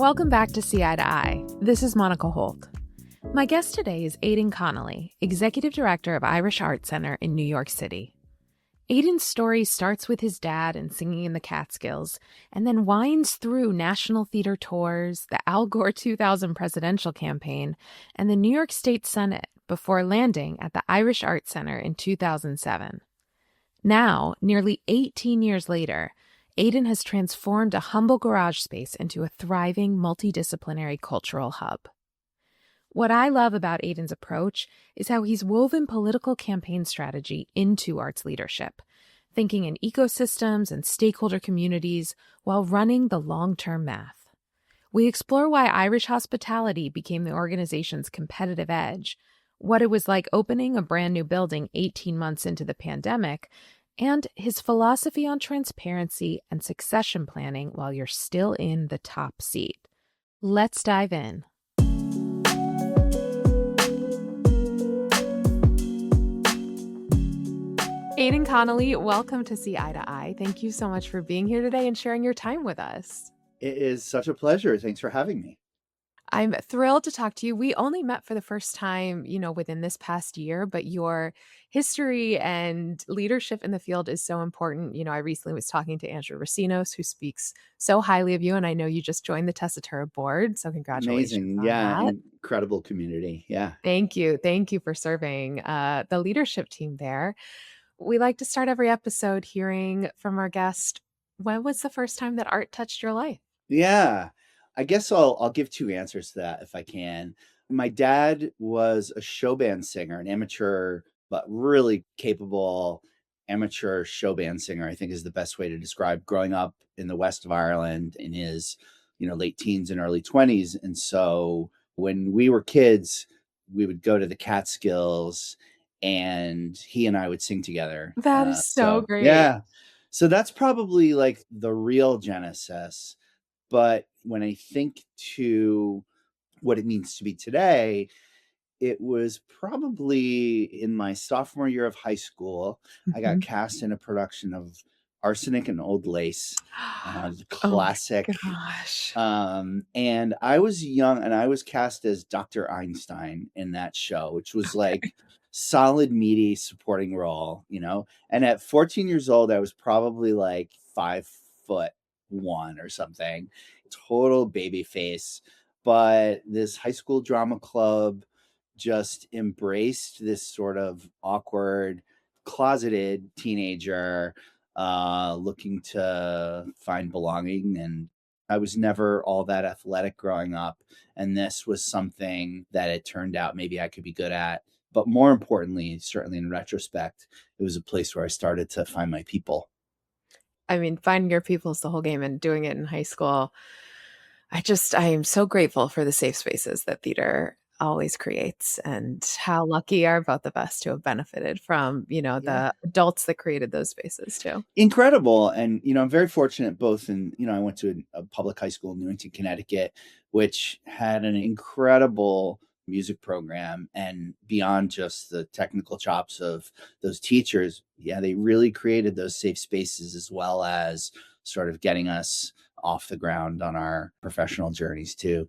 Welcome back to See Eye to Eye. This is Monica Holt. My guest today is Aidan Connolly, Executive Director of Irish Art Center in New York City. Aidan's story starts with his dad and singing in the Catskills, and then winds through national theater tours, the Al Gore 2000 presidential campaign, and the New York State Senate before landing at the Irish Art Center in 2007. Now, nearly 18 years later, Aidan has transformed a humble garage space into a thriving, multidisciplinary cultural hub. What I love about Aidan's approach is how he's woven political campaign strategy into arts leadership, thinking in ecosystems and stakeholder communities while running the long-term math. We explore why Irish hospitality became the organization's competitive edge, what it was like opening a brand new building 18 months into the pandemic, and his philosophy on transparency and succession planning while you're still in the top seat. Let's dive in. Aidan Connolly, welcome to See Eye to Eye. Thank you so much for being here today and sharing your time with us. It is such a pleasure. Thanks for having me. I'm thrilled to talk to you. We only met for the first time, within this past year, but your history and leadership in the field is so important. I recently was talking to Andrew Racinos, who speaks so highly of you, and I know you just joined the Tessitura board, so congratulations. Amazing. On Yeah. that. Incredible community. Yeah. Thank you. Thank you for serving the leadership team there. We like to start every episode hearing from our guest, when was the first time that art touched your life? Yeah. I guess I'll give two answers to that if I can. My dad was a show band singer, an amateur, but really capable amateur show band singer, I think is the best way to describe growing up in the west of Ireland in his, late teens and early 20s. And so when we were kids, we would go to the Catskills and he and I would sing together. That is so great. Yeah. So that's probably like the real genesis. But when I think to what it means to be today, it was probably in my sophomore year of high school. I got cast in a production of Arsenic and Old Lace, the classic. Oh my gosh. And I was young and I was cast as Dr. Einstein in that show, which was like solid, meaty supporting role, And at 14 years old, I was probably like 5'1" or something, total baby face. But this high school drama club just embraced this sort of awkward, closeted teenager looking to find belonging. And I was never all that athletic growing up. And this was something that it turned out maybe I could be good at. But more importantly, certainly in retrospect, it was a place where I started to find my people. I mean, finding your people is the whole game, and doing it in high school. I am so grateful for the safe spaces that theater always creates, and how lucky are both of us to have benefited from, the adults that created those spaces too. Incredible. And, I'm very fortunate both in, I went to a public high school in Newington, Connecticut, which had an incredible music program, and beyond just the technical chops of those teachers, they really created those safe spaces as well as sort of getting us off the ground on our professional journeys too.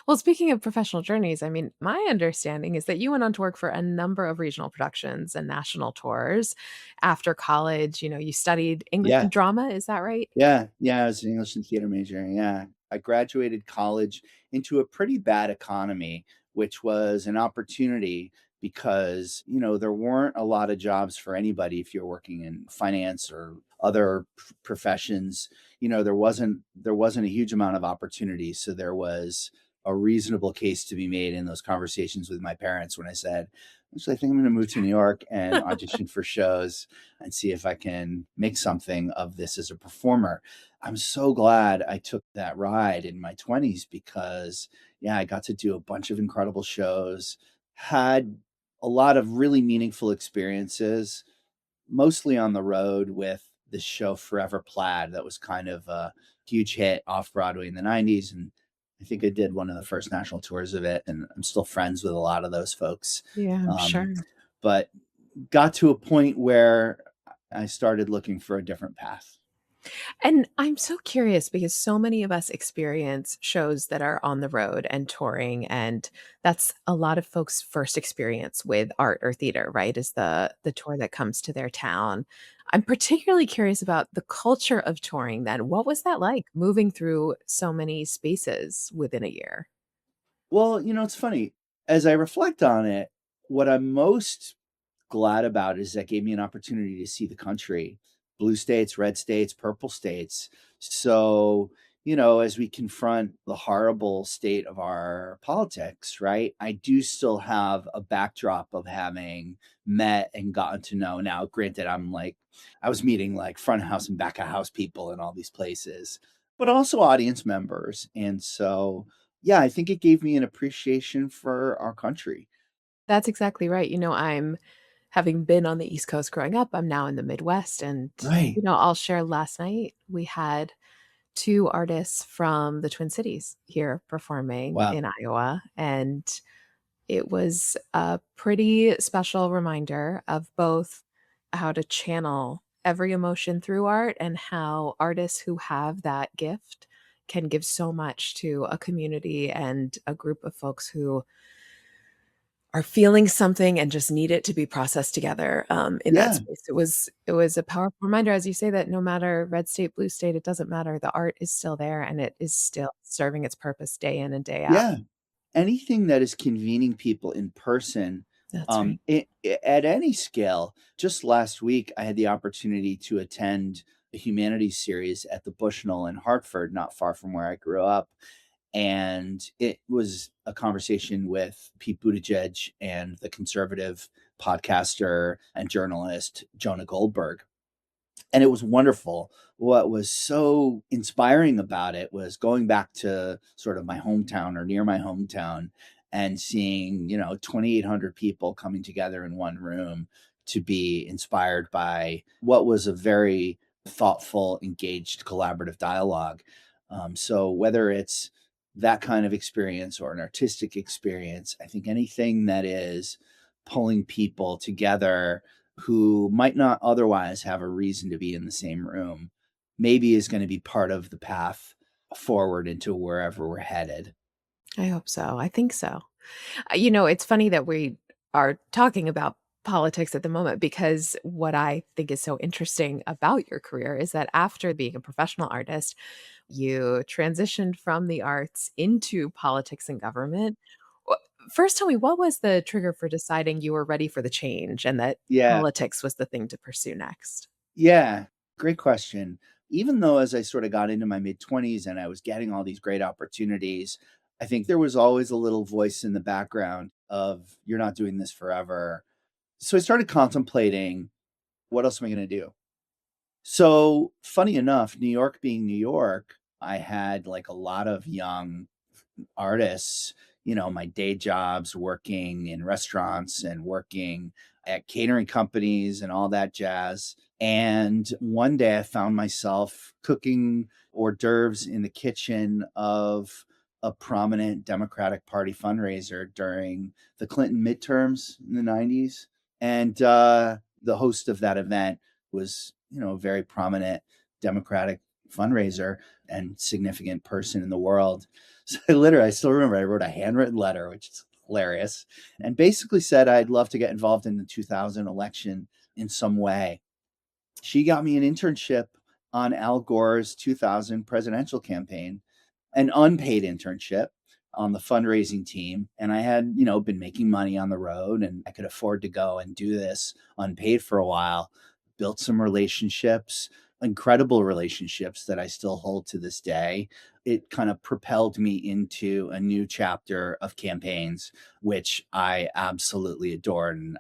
Well, speaking of professional journeys, I mean, my understanding is that you went on to work for a number of regional productions and national tours after college. You studied English and drama. Is that right? Yeah. I was an English and theater major. Yeah. I graduated college into a pretty bad economy, which was an opportunity because, there weren't a lot of jobs for anybody if you're working in finance or other professions. There wasn't a huge amount of opportunity. So there was a reasonable case to be made in those conversations with my parents when I said, actually, I think I'm going to move to New York and audition for shows and see if I can make something of this as a performer. I'm so glad I took that ride in my 20s because, I got to do a bunch of incredible shows, had a lot of really meaningful experiences, mostly on the road with this show Forever Plaid that was kind of a huge hit off Broadway in the 90s. And I think I did one of the first national tours of it, and I'm still friends with a lot of those folks. Yeah, I'm sure. But got to a point where I started looking for a different path. And I'm so curious because so many of us experience shows that are on the road and touring, and that's a lot of folks' first experience with art or theater, right? Is the tour that comes to their town. I'm particularly curious about the culture of touring then. What was that like moving through so many spaces within a year? Well, it's funny. As I reflect on it, what I'm most glad about is that gave me an opportunity to see the country, blue states, red states, purple states. So, as we confront the horrible state of our politics, right? I do still have a backdrop of having met and gotten to know. Now, granted, I was meeting like front of house and back of house people in all these places, but also audience members. And so, yeah, I think it gave me an appreciation for our country. That's exactly right. I'm having been on the East Coast growing up, I'm now in the Midwest. And, Right. I'll share last night we had two artists from the Twin Cities here performing Wow. in Iowa. And it was a pretty special reminder of both how to channel every emotion through art and how artists who have that gift can give so much to a community and a group of folks who are feeling something and just need it to be processed together, in that Yeah. space. It was a powerful reminder, as you say, that no matter red state, blue state, it doesn't matter. The art is still there, and it is still serving its purpose day in and day out. Yeah. Anything that is convening people in person, That's right. at any scale. Just last week, I had the opportunity to attend a humanities series at the Bushnell in Hartford, not far from where I grew up. And it was a conversation with Pete Buttigieg and the conservative podcaster and journalist Jonah Goldberg. And it was wonderful. What was so inspiring about it was going back to sort of my hometown or near my hometown and seeing, 2,800 people coming together in one room to be inspired by what was a very thoughtful, engaged, collaborative dialogue. So whether it's that kind of experience or an artistic experience, I think anything that is pulling people together who might not otherwise have a reason to be in the same room, maybe is going to be part of the path forward into wherever we're headed. I hope so. I think so. It's funny that we are talking about politics at the moment because what I think is so interesting about your career is that after being a professional artist, you transitioned from the arts into politics and government. Wh- First, tell me, what was the trigger for deciding you were ready for the change and that Yeah. politics was the thing to pursue next? Yeah. Great question. Even though as I sort of got into my mid 20s and I was getting all these great opportunities, I think there was always a little voice in the background of, you're not doing this forever. So I started contemplating, what else am I going to do? So, funny enough, New York being New York, I had like a lot of young artists, my day jobs working in restaurants and working at catering companies and all that jazz. And one day I found myself cooking hors d'oeuvres in the kitchen of a prominent Democratic Party fundraiser during the Clinton midterms in the 90s. And the host of that event was, a very prominent Democratic fundraiser and significant person in the world. So I still remember I wrote a handwritten letter, which is hilarious, and basically said I'd love to get involved in the 2000 election in some way. She got me an internship on Al Gore's 2000 presidential campaign, an unpaid internship on the fundraising team. And I had, been making money on the road and I could afford to go and do this unpaid for a while, built some relationships, incredible relationships that I still hold to this day. It kind of propelled me into a new chapter of campaigns, which I absolutely adore. And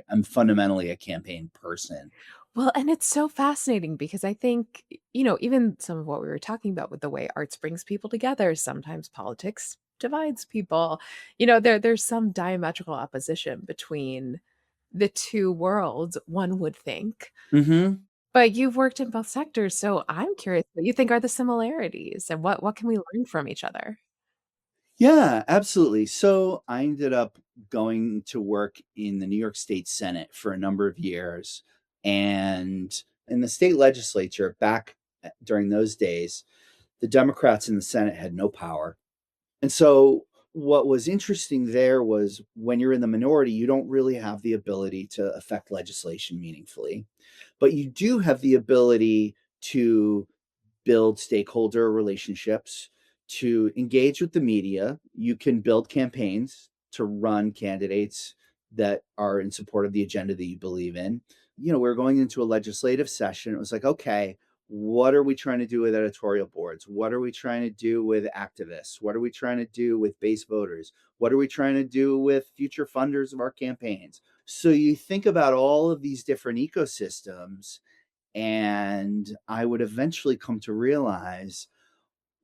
I'm fundamentally a campaign person. Well, and it's so fascinating because I think, even some of what we were talking about with the way arts brings people together, sometimes politics divides people. There's some diametrical opposition between the two worlds, one would think. Hmm. But you've worked in both sectors, so I'm curious what you think are the similarities and what can we learn from each other? Yeah, absolutely. So I ended up going to work in the New York State Senate for a number of years and in the state legislature back during those days, the Democrats in the Senate had no power. And so what was interesting there was when you're in the minority, you don't really have the ability to affect legislation meaningfully, but you do have the ability to build stakeholder relationships, to engage with the media. You can build campaigns to run candidates that are in support of the agenda that you believe in. We're going into a legislative session. It was like, okay, what are we trying to do with editorial boards? What are we trying to do with activists? What are we trying to do with base voters? What are we trying to do with future funders of our campaigns? So you think about all of these different ecosystems, and I would eventually come to realize,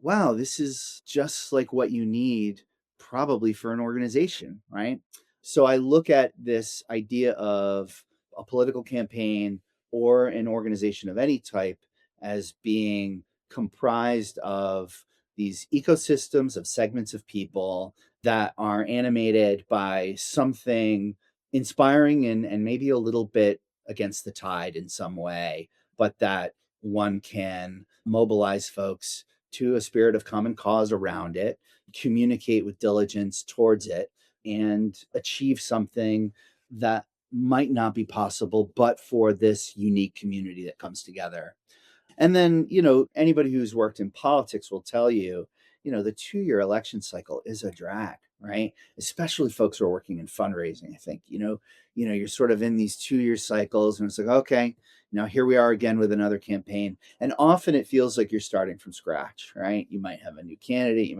wow, this is just like what you need probably for an organization, right? So I look at this idea of a political campaign or an organization of any type as being comprised of these ecosystems of segments of people that are animated by something inspiring and maybe a little bit against the tide in some way, but that one can mobilize folks to a spirit of common cause around it, communicate with diligence towards it, and achieve something that might not be possible but for this unique community that comes together. And then, anybody who's worked in politics will tell you, the 2-year election cycle is a drag, right? Especially folks who are working in fundraising. I think, you're sort of in these 2-year cycles, and it's like, okay, now here we are again with another campaign. And often it feels like you're starting from scratch, right? You might have a new candidate,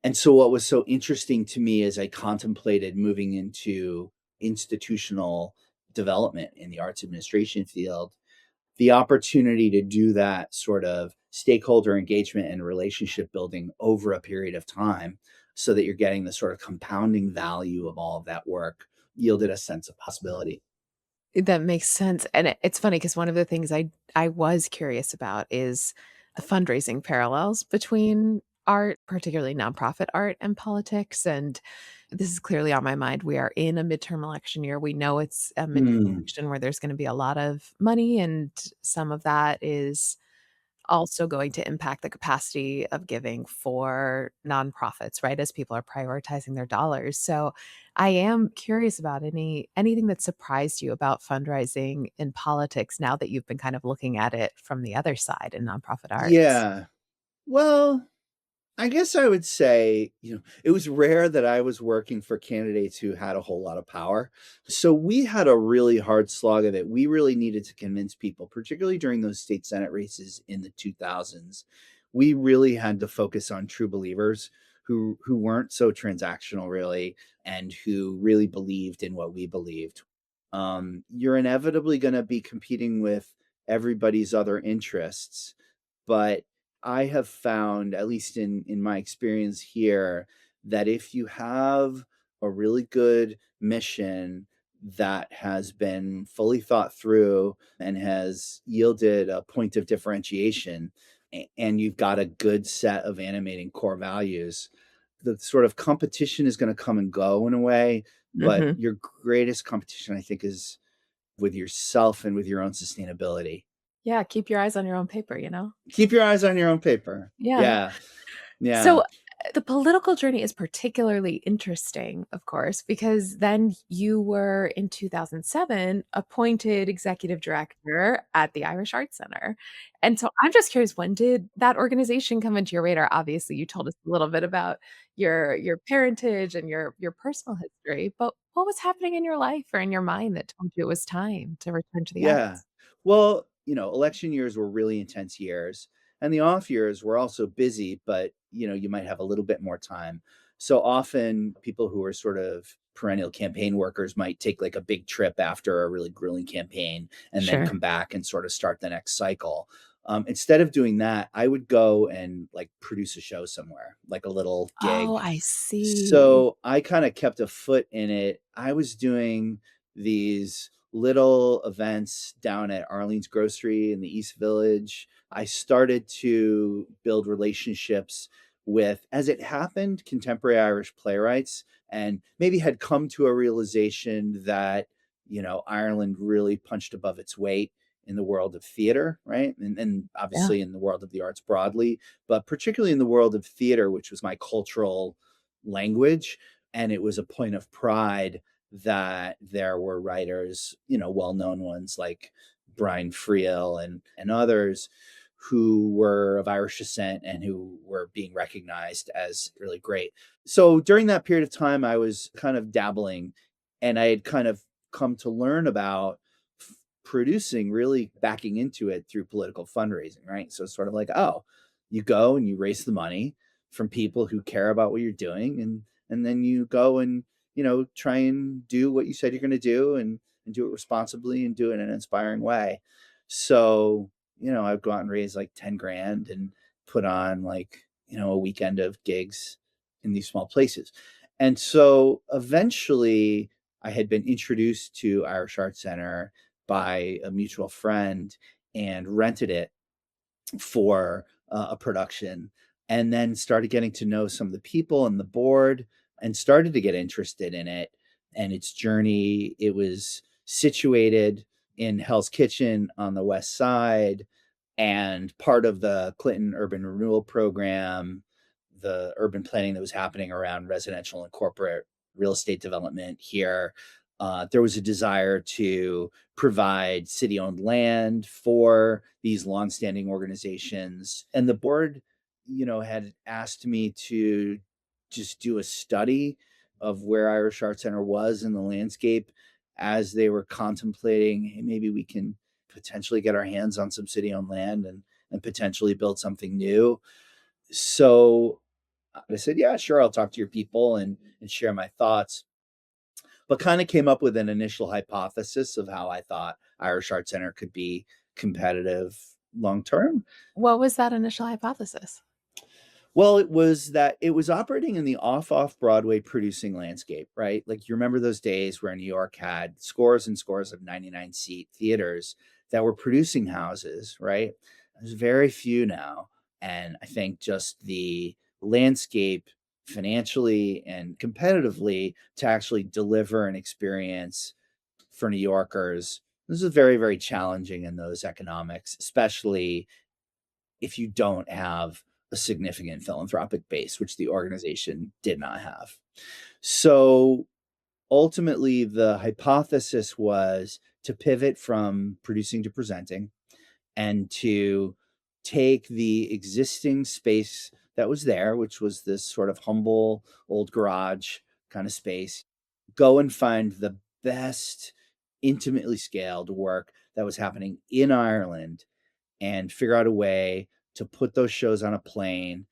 and so what was so interesting to me as I contemplated moving into institutional development in the arts administration field, the opportunity to do that sort of stakeholder engagement and relationship building over a period of time so that you're getting the sort of compounding value of all of that work yielded a sense of possibility. That makes sense, and it's funny because one of the things I was curious about is the fundraising parallels between art, particularly nonprofit art, and politics, and this is clearly on my mind. We are in a midterm election year. We know it's a midterm Hmm. election where there's gonna be a lot of money, and some of that is also going to impact the capacity of giving for nonprofits, right, as people are prioritizing their dollars. So, I am curious about anything that surprised you about fundraising in politics now that you've been kind of looking at it from the other side in nonprofit arts. Yeah. Well, I guess I would say, it was rare that I was working for candidates who had a whole lot of power. So we had a really hard slog of it. We really needed to convince people, particularly during those state Senate races in the 2000s. We really had to focus on true believers who weren't so transactional, really, and who really believed in what we believed. You're inevitably going to be competing with everybody's other interests, but I have found, at least in my experience here, that if you have a really good mission that has been fully thought through and has yielded a point of differentiation, and you've got a good set of animating core values, the sort of competition is going to come and go in a way, but Mhm. your greatest competition, I think, is with yourself and with your own sustainability. Yeah, keep your eyes on your own paper. Keep your eyes on your own paper. Yeah. Yeah. Yeah. So, the political journey is particularly interesting, of course, because then you were in 2007 appointed executive director at the Irish Arts Center. And so I'm just curious, when did that organization come into your radar? Obviously, you told us a little bit about your parentage and your personal history, but what was happening in your life or in your mind that told you it was time to return to the Yeah. arts? Well, election years were really intense years, and the off years were also busy, but you might have a little bit more time. So often people who are sort of perennial campaign workers might take like a big trip after a really grueling campaign and then Sure. come back and sort of start the next cycle. Instead of doing that, I would go and like produce a show somewhere, like a little Oh, gig. I see. So I kind of kept a foot in it. I was doing these little events down at Arlene's Grocery in the East Village. I started to build relationships with, as it happened, contemporary Irish playwrights, and maybe had come to a realization that, Ireland really punched above its weight in the world of theater, right? And Yeah. obviously in the world of the arts broadly, but particularly in the world of theater, which was my cultural language. And it was a point of pride that there were writers, well-known ones like Brian Friel and others who were of Irish descent and who were being recognized as really great. So during that period of time, I was kind of dabbling, and I had kind of come to learn about producing, really backing into it through political fundraising, right? So it's sort of like, oh, you go and you raise the money from people who care about what you're doing, and then you go and try and do what you said you're going to do, and do it responsibly and do it in an inspiring way. So I'd go out and raise like 10 grand and put on like a weekend of gigs in these small places. And so eventually I had been introduced to Irish Art Center by a mutual friend and rented it for a production, and then started getting to know some of the people and the board, and started to get interested in it and its journey. It was situated in Hell's Kitchen on the west side, and part of the Clinton urban renewal program, the urban planning that was happening around residential and corporate real estate development here. There was a desire to provide city-owned land for these longstanding organizations, and the board, had asked me to just do a study of where Irish Art Center was in the landscape as they were contemplating, hey, maybe we can potentially get our hands on some city-owned land and potentially build something new. So I said, yeah, sure, I'll talk to your people and share my thoughts, but kind of came up with an initial hypothesis of how I thought Irish Art Center could be competitive long term. What was that initial hypothesis? Well, it was that it was operating in the off Broadway producing landscape, right? Like, you remember those days where New York had scores and scores of 99-seat theaters that were producing houses, right? There's very few now. And I think just the landscape financially and competitively to actually deliver an experience for New Yorkers, this is very, very challenging in those economics, especially if you don't have a significant philanthropic base, which the organization did not have. So ultimately, the hypothesis was to pivot from producing to presenting, and to take the existing space that was there, which was this sort of humble old garage kind of space, go and find the best intimately scaled work that was happening in Ireland, and figure out a way to put those shows on a plane,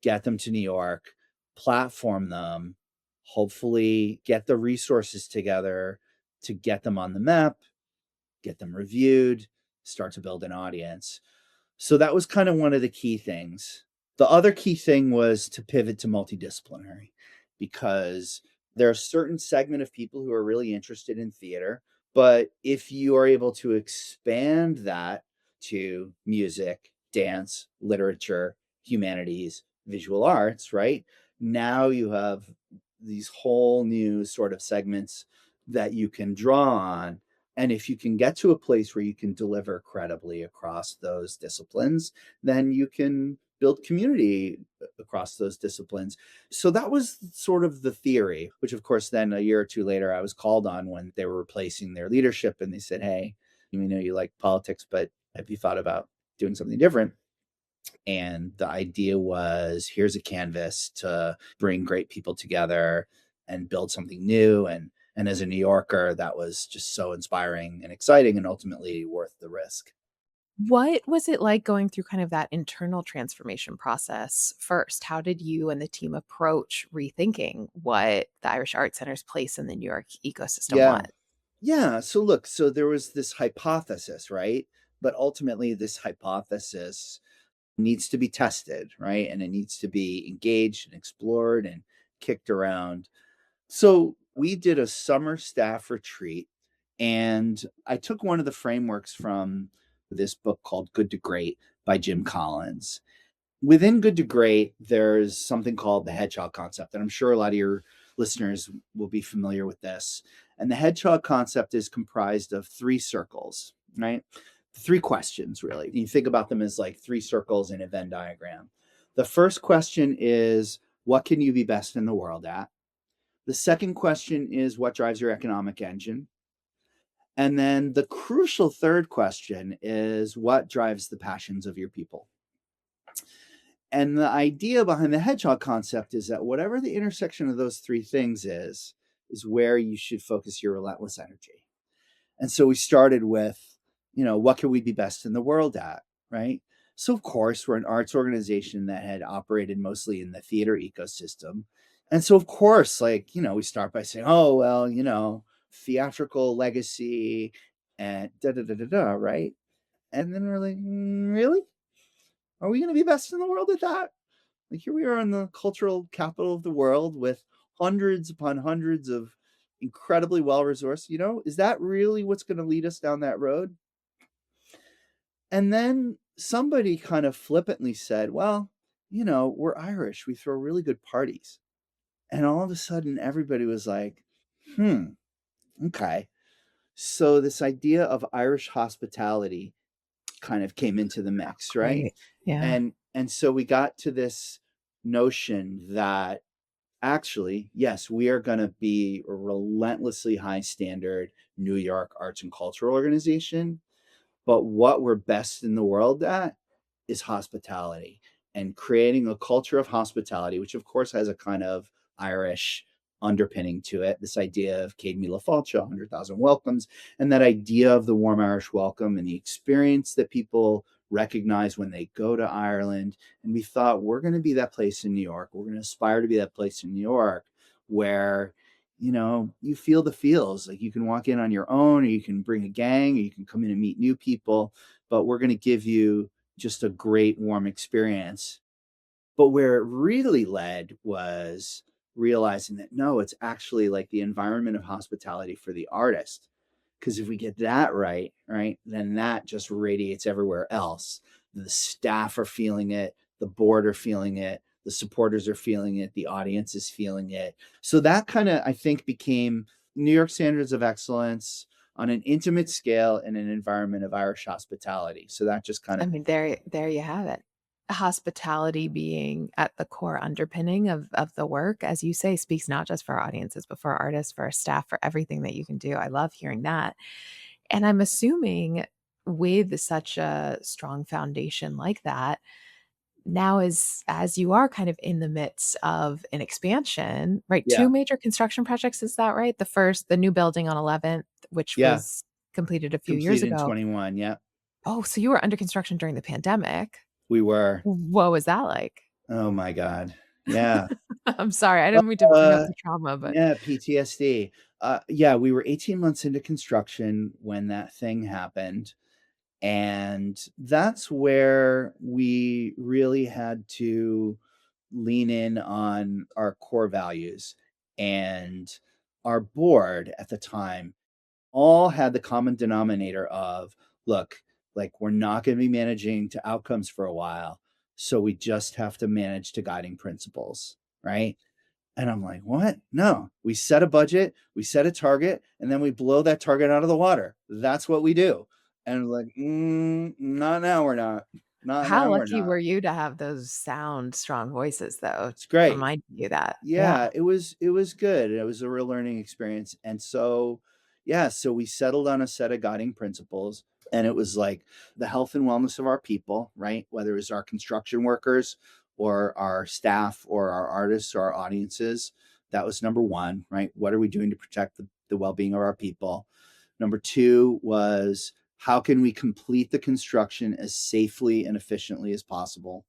get them to New York, platform them, hopefully get the resources together to get them on the map, get them reviewed, start to build an audience. So that was kind of one of the key things. The other key thing was to pivot to multidisciplinary, because there are a certain segment of people who are really interested in theater. But if you are able to expand that to music, dance, literature, humanities, visual arts, right? Now you have these whole new sort of segments that you can draw on. And if you can get to a place where you can deliver credibly across those disciplines, then you can build community across those disciplines. So that was sort of the theory, which of course then a year or two later I was called on when they were replacing their leadership, and they said, hey, we know you like politics, but have you thought about doing something different? And the idea was, here's a canvas to bring great people together and build something new. And as a New Yorker, that was just so inspiring and exciting, and ultimately worth the risk. What was it like going through kind of that internal transformation process first? How did you and the team approach rethinking what the Irish Art Center's place in the New York ecosystem Yeah. was? Yeah. So look, so there was this hypothesis, right? But ultimately, this hypothesis needs to be tested, right? And it needs to be engaged and explored and kicked around. So we did a summer staff retreat, and I took one of the frameworks from this book called Good to Great by Jim Collins. Within Good to Great, there's something called the hedgehog concept, and I'm sure a lot of your listeners will be familiar with this. And the hedgehog concept is comprised of three circles, right? three questions, really. You think about them as like three circles in a Venn diagram. The first question is, what can you be best in the world at? The second question is, what drives your economic engine? And then the crucial third question is, what drives the passions of your people? And the idea behind the hedgehog concept is that whatever the intersection of those three things is where you should focus your relentless energy. And so we started with, what can we be best in the world at? Right. So, of course, we're an arts organization that had operated mostly in the theater ecosystem. And so, of course, we start by saying, oh, well, theatrical legacy and da da da da da. Right. And then we're like, really? Are we going to be best in the world at that? Like, here we are in the cultural capital of the world with hundreds upon hundreds of incredibly well-resourced, is that really what's going to lead us down that road? And then somebody kind of flippantly said, well, we're Irish. We throw really good parties. And all of a sudden, everybody was like, okay. So this idea of Irish hospitality kind of came into the mix, right? Great. Yeah. And so we got to this notion that actually, yes, we are going to be a relentlessly high standard New York arts and cultural organization, but what we're best in the world at is hospitality and creating a culture of hospitality, which of course has a kind of Irish underpinning to it. This idea of Céad Míle Fáilte, 100,000 welcomes, and that idea of the warm Irish welcome and the experience that people recognize when they go to Ireland. And we thought, we're going to be that place in New York. We're going to aspire to be that place in New York where you feel the feels. Like, you can walk in on your own, or you can bring a gang, or you can come in and meet new people, but we're going to give you just a great warm experience. But where it really led was realizing that no, it's actually like the environment of hospitality for the artist. Because if we get that right, then that just radiates everywhere else. The staff are feeling it, the board are feeling it, the supporters are feeling it, the audience is feeling it. So that kind of, I think, became New York Standards of Excellence on an intimate scale in an environment of Irish hospitality. So that just kind I of, mean, there you have it. Hospitality being at the core underpinning of the work, as you say, speaks not just for our audiences, but for our artists, for our staff, for everything that you can do. I love hearing that. And I'm assuming with such a strong foundation like that, now as you are kind of in the midst of an expansion, right? yeah, Two major construction projects, is that right? The first, the new building on 11th, which yeah, was completed a few years completed in ago. 21. Yeah, Oh, so you were under construction during the pandemic. we were. What was that like? Oh my God. Yeah. I'm sorry, I didn't mean to bring up Uh, the trauma, but yeah, PTSD. Yeah, we were 18 months into construction when that thing happened. And that's where we really had to lean in on our core values. And our board at the time all had the common denominator of, look, like, we're not going to be managing to outcomes for a while. So we just have to manage to guiding principles. Right. And I'm like, what? No, we set a budget, we set a target, and then we blow that target out of the water. That's what we do. And like, not now, we're not. Not how now, we're lucky not. were you to have those sound, strong voices, though, It's great. reminding you that? Yeah. Yeah, it was good. It was a real learning experience. And so, yeah, so we settled on a set of guiding principles, and it was like the health and wellness of our people, right? Whether it was our construction workers or our staff or our artists or our audiences, that was number one, right? What are we doing to protect the well-being of our people? Number two was, how can we complete the construction as safely and efficiently as possible?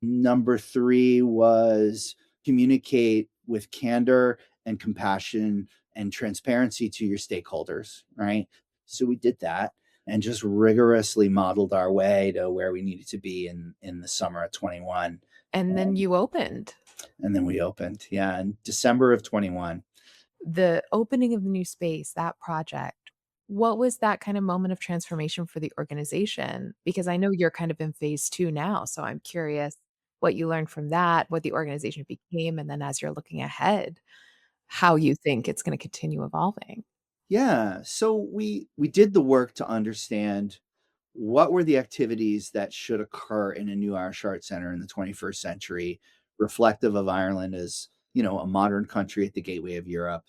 Number three was communicate with candor and compassion and transparency to your stakeholders, right? So we did that and just rigorously modeled our way to where we needed to be in the summer of 21. And then And, you opened. and then we opened, yeah, in December of 21. The opening of the new space, that project, what was that kind of moment of transformation for the organization? Because I know you're kind of in phase 2 now, so I'm curious what you learned from that, what the organization became, and then as you're looking ahead, how you think it's gonna continue evolving. Yeah, so we did the work to understand what were the activities that should occur in a new Irish Art Center in the 21st century, reflective of Ireland as, a modern country at the gateway of Europe,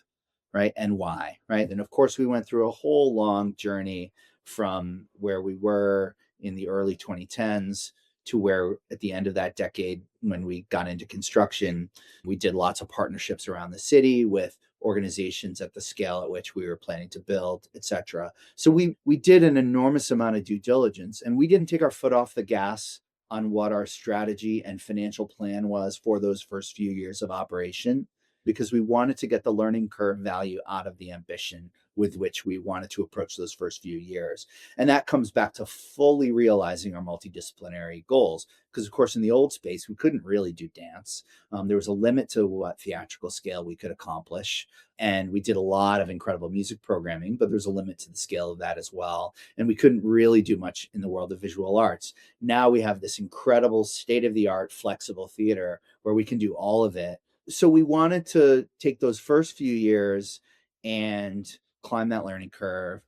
right? And why, right? And of course, we went through a whole long journey from where we were in the early 2010s to where at the end of that decade, when we got into construction, we did lots of partnerships around the city with organizations at the scale at which we were planning to build, et cetera. So we did an enormous amount of due diligence, and we didn't take our foot off the gas on what our strategy and financial plan was for those first few years of operation, because we wanted to get the learning curve value out of the ambition with which we wanted to approach those first few years. And that comes back to fully realizing our multidisciplinary goals. Because, of course, in the old space, we couldn't really do dance. There was a limit to what theatrical scale we could accomplish. And we did a lot of incredible music programming, but there's a limit to the scale of that as well. And we couldn't really do much in the world of visual arts. Now we have this incredible state of the art, flexible theater where we can do all of it. So we wanted to take those first few years and climb that learning curve,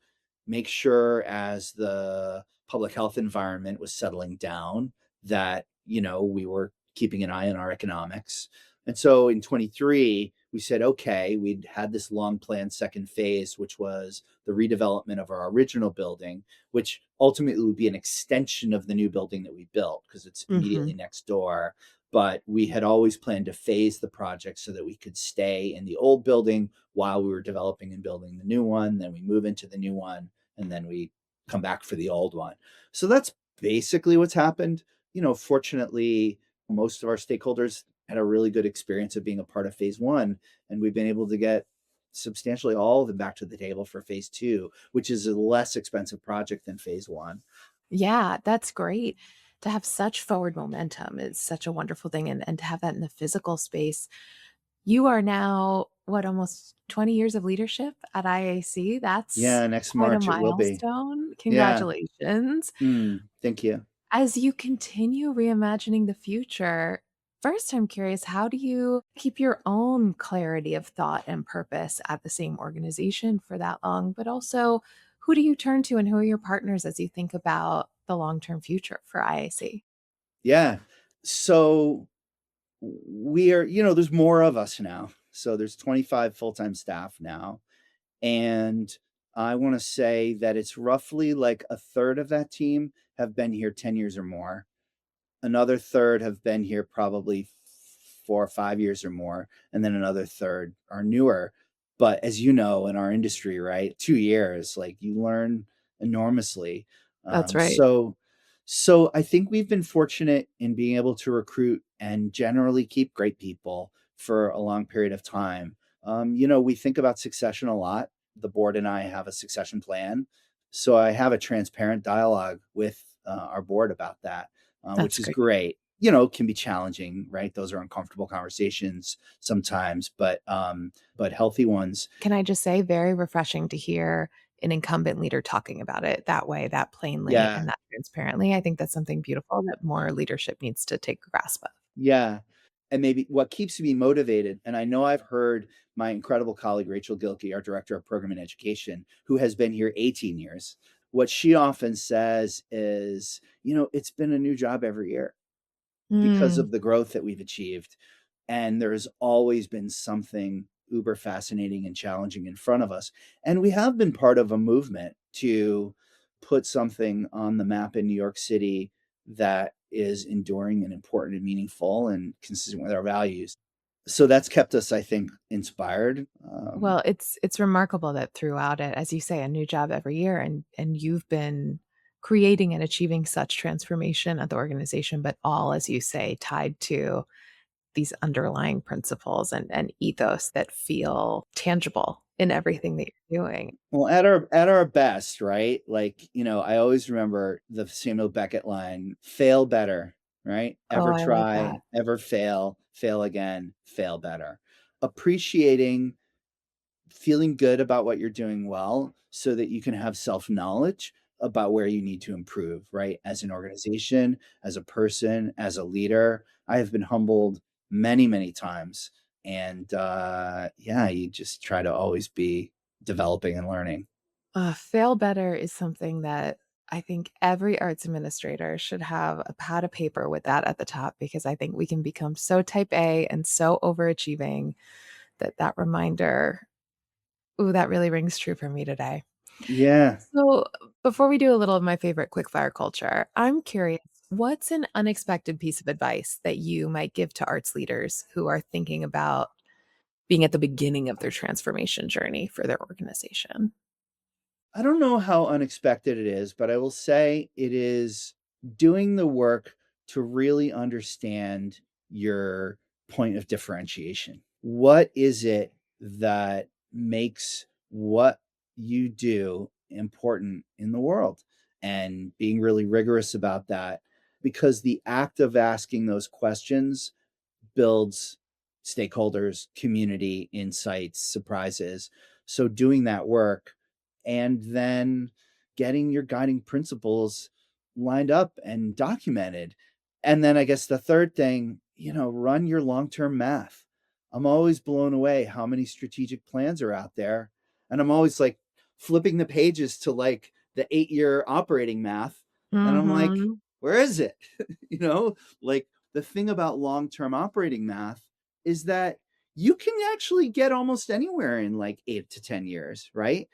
make sure as the public health environment was settling down that, we were keeping an eye on our economics. And so in 23, we said, okay, we'd had this long planned second phase, which was the redevelopment of our original building, which ultimately would be an extension of the new building that we built because it's Hmm. immediately next door. But we had always planned to phase the project so that we could stay in the old building while we were developing and building the new one. Then we move into the new one, and then we come back for the old one. So that's basically what's happened. Fortunately, most of our stakeholders had a really good experience of being a part of phase one, and we've been able to get substantially all of them back to the table for phase two, which is a less expensive project than phase one. Yeah, that's great. To have such forward momentum is such a wonderful thing. And to have that in the physical space, you are now, what, almost 20 years of leadership at IAC? That's Yeah, next quite a March it will be. milestone. Yeah. Congratulations. Thank you. As you continue reimagining the future, first, I'm curious, how do you keep your own clarity of thought and purpose at the same organization for that long? But also, who do you turn to and who are your partners as you think about the long term future for IAC? Yeah. So we are, there's more of us now. So there's 25 full-time staff now. And I want to say that it's roughly like a third of that team have been here 10 years or more. Another third have been here probably 4 or 5 years or more, and then another third are newer. But as you know, in our industry, right, 2 years, like you learn enormously. That's Um, right. so, so I think we've been fortunate in being able to recruit and generally keep great people for a long period of time. We think about succession a lot. The board and I have a succession plan, so I have a transparent dialogue with our board about that, which That's is great. great. Can be challenging, right? Those are uncomfortable conversations sometimes, but healthy ones. Can I just say, very refreshing to hear an incumbent leader talking about it that way, that plainly Yeah, and that transparently. I think that's something beautiful that more leadership needs to take grasp of. yeah. And maybe what keeps me motivated, and I know I've heard my incredible colleague Rachel Gilkey, our director of program and education, who has been here 18 years. What she often says is, it's been a new job every year because Mm. of the growth that we've achieved. And there's always been something uber fascinating and challenging in front of us. And we have been part of a movement to put something on the map in New York City that is enduring and important and meaningful and consistent with our values. So that's kept us, I think, inspired. Well, it's remarkable that throughout it, as you say, a new job every year, and you've been creating and achieving such transformation at the organization, but all, as you say, tied to these underlying principles and ethos that feel tangible in everything that you're doing. Well, at our best, right? Like, I always remember the Samuel Beckett line, fail better, right? Oh, Ever I like that. try, ever fail, fail again, fail better. Appreciating, feeling good about what you're doing well so that you can have self-knowledge about where you need to improve, right? As an organization, as a person, as a leader. I have been humbled many, many times. And yeah, you just try to always be developing and learning. Fail better is something that I think every arts administrator should have a pad of paper with that at the top because I think we can become so type A and so overachieving that that reminder, ooh, that really rings true for me today. Yeah. So, before we do a little of my favorite quickfire culture, I'm curious, what's an unexpected piece of advice that you might give to arts leaders who are thinking about being at the beginning of their transformation journey for their organization? I don't know how unexpected it is, but I will say it is doing the work to really understand your point of differentiation. What is it that makes what you do important in the world? And being really rigorous about that, because the act of asking those questions builds stakeholders, community, insights, surprises. So doing that work and then getting your guiding principles lined up and documented. And then I guess the third thing, run your long-term math. I'm always blown away how many strategic plans are out there. And I'm always like flipping the pages to like the 8-year operating math. And I'm like, Mhm. where is it? Like the thing about long-term operating math is that you can actually get almost anywhere in like 8 to 10 years, right?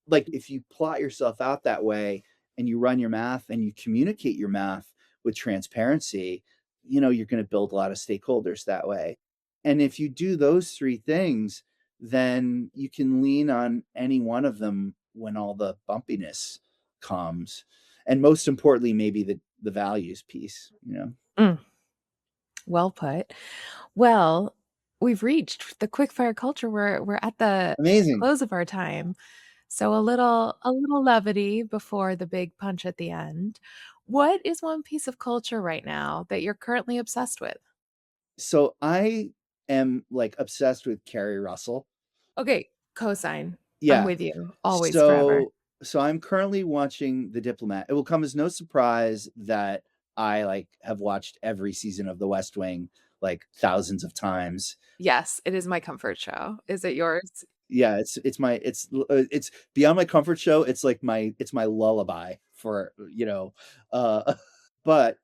Like if you plot yourself out that way and you run your math and you communicate your math with transparency, you're going to build a lot of stakeholders that way. And if you do those three things, then you can lean on any one of them when all the bumpiness comes. And most importantly, maybe the values piece. Mm, well put. Well, we've reached the quickfire culture. We're at the Amazing. close of our time. So a little levity before the big punch at the end. What is one piece of culture right now that you're currently obsessed with? So I am like obsessed with Carrie Russell. Okay, cosign. I'm Yeah. with you, always, forever. So I'm currently watching The Diplomat. It will come as no surprise that I like have watched every season of The West Wing like thousands of times. Yes, it is my comfort show. Is it yours? Yeah, it's beyond my comfort show. It's like my lullaby for, but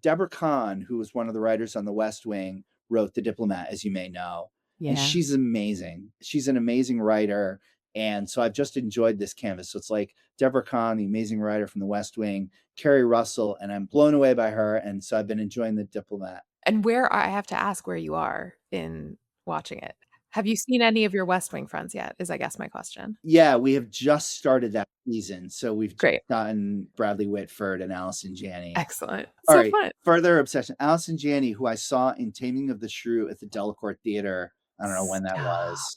Deborah Kahn, who was one of the writers on The West Wing, wrote The Diplomat, as you may know, and Yeah. she's amazing. She's an amazing writer, and so I've just enjoyed this canvas. So it's like Deborah Kahn, the amazing writer from The West Wing, Carrie Russell, and I'm blown away by her, and so I've been enjoying The Diplomat. And where I have to ask where you are in watching it. Have you seen any of your West Wing friends yet, is I guess my question. Yeah, we have just started that season, so we've just Great. gotten Bradley Whitford and Allison Janney. Excellent. All So right, fun. further obsession. Allison Janney, who I saw in Taming of the Shrew at the Delacorte Theater. I don't know when that Stop. was.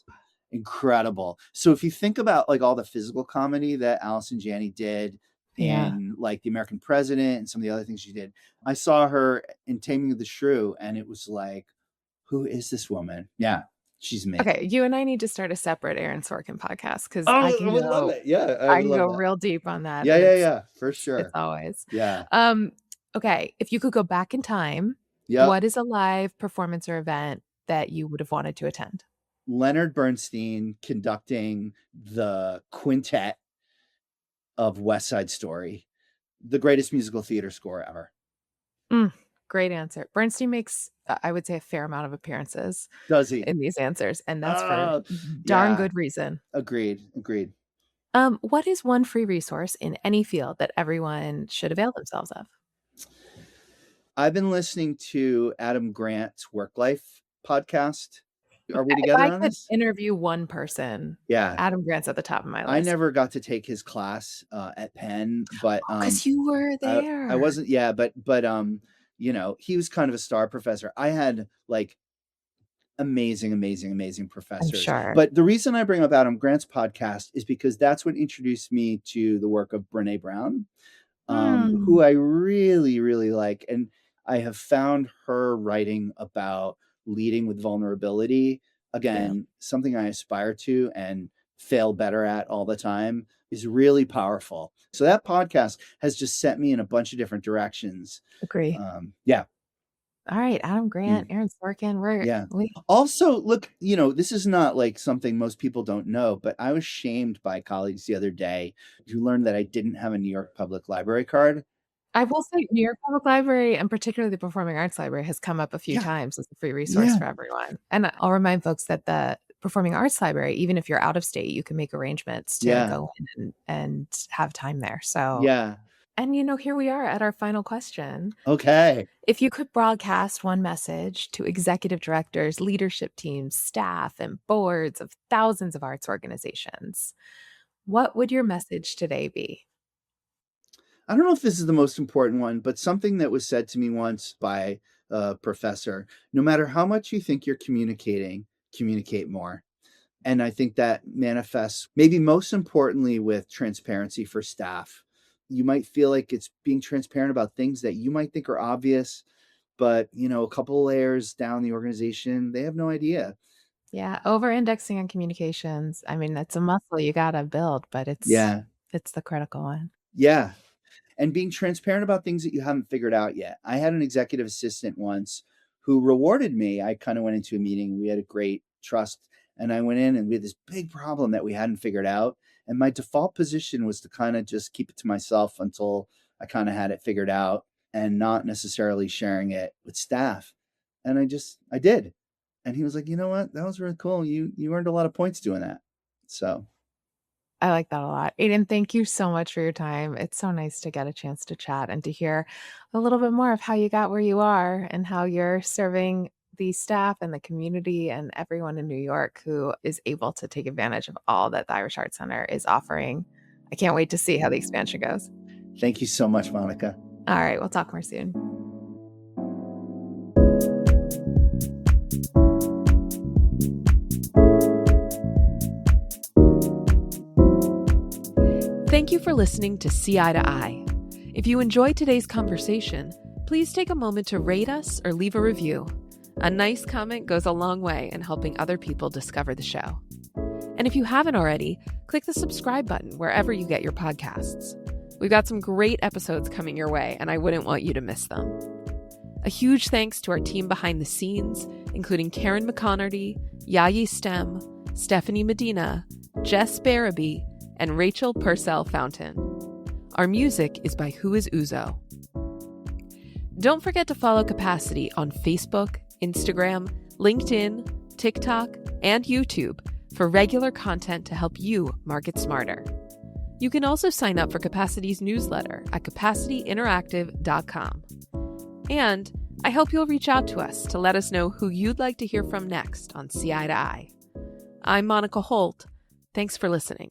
Incredible. So if you think about like all the physical comedy that Allison Janney did Yeah. in like The American President and some of the other things she did, I saw her in Taming of the Shrew, and it was like, who is this woman? Yeah, she's amazing. Okay, you and I need to start a separate Aaron Sorkin podcast because Oh, I would love it. Yeah, I I would can love go that. real deep on that, Yeah, and yeah, it's yeah, for it's sure. always. Yeah. Um, okay, if you could go back in time, Yep. what is a live performance or event that you would have wanted to attend? Leonard Bernstein conducting the quintet of West Side Story, the greatest musical theater score ever. Mm, great answer. Bernstein makes, I would say, a fair amount of appearances Does he? in these answers, and that's for Oh, darn yeah. good reason. Agreed. Agreed. What is one free resource in any field that everyone should avail themselves of? I've been listening to Adam Grant's Work Life podcast. Are we If together I on could this? interview one person, Yeah. Adam Grant's at the top of my I list. never got to take his class at Penn, but Oh, 'cause you were I there. wasn't, yeah, but he was kind of a star professor. I had like amazing, amazing, amazing I'm professors. sure. But the reason I bring up Adam Grant's podcast is because that's what introduced me to the work of Brene Brown, Hmm. who I really, really like. And I have found her writing about leading with vulnerability, Yeah, again, something I aspire to and fail better at all the time, is really powerful. So that podcast has just sent me in a bunch of different directions. agree. Yeah. All right, Adam Grant, Aaron Sorkin, Yeah. Also, look, this is not like something most people don't know, but I was shamed by colleagues the other day who learned that I didn't have a New York Public Library card. I will say New York Public Library, and particularly the Performing Arts Library, has come up a few Yeah. times as a free resource Yeah. for everyone. And I'll remind folks that the Performing Arts Library, even if you're out of state, you can make arrangements to Yeah. go in and have time there. So, Yeah. and here we are at our final question. Okay. If you could broadcast one message to executive directors, leadership teams, staff, and boards of thousands of arts organizations, what would your message today be? I don't know if this is the most important one, but something that was said to me once by a professor: no matter how much you think you're communicating, communicate more. And I think that manifests maybe most importantly with transparency for staff. You might feel like it's being transparent about things that you might think are obvious, but a couple of layers down the organization, they have no idea. Yeah, over-indexing on communications. I mean, that's a muscle you gotta build, but Yeah. it's the critical one. Yeah. And being transparent about things that you haven't figured out yet. I had an executive assistant once who rewarded me. I kind of went into a meeting, we had a great trust, and I went in and we had this big problem that we hadn't figured out. And my default position was to kind of just keep it to myself until I kind of had it figured out and not necessarily sharing it with staff. And I did. And he was like, you know what? That was really cool. You earned a lot of points doing that. So I like that a lot. Aidan, thank you so much for your time. It's so nice to get a chance to chat and to hear a little bit more of how you got where you are and how you're serving the staff and the community and everyone in New York who is able to take advantage of all that the Irish Arts Center is offering. I can't wait to see how the expansion goes. thank you so much, Monica. All right, we'll talk more soon. Thank you for listening to See Eye to Eye. If you enjoyed today's conversation, please take a moment to rate us or leave a review. A nice comment goes a long way in helping other people discover the show. And if you haven't already, click the subscribe button wherever you get your podcasts. We've got some great episodes coming your way, and I wouldn't want you to miss them. A huge thanks to our team behind the scenes, including Karen McConerty, Yayi Stem, Stephanie Medina, Jess Barabee, and Rachel Purcell Fountain. Our music is by Who Is Uzo. Don't forget to follow Capacity on Facebook, Instagram, LinkedIn, TikTok, and YouTube for regular content to help you market smarter. You can also sign up for Capacity's newsletter at capacityinteractive.com. And I hope you'll reach out to us to let us know who you'd like to hear from next on See Eye to Eye. I'm Monica Holt. Thanks for listening.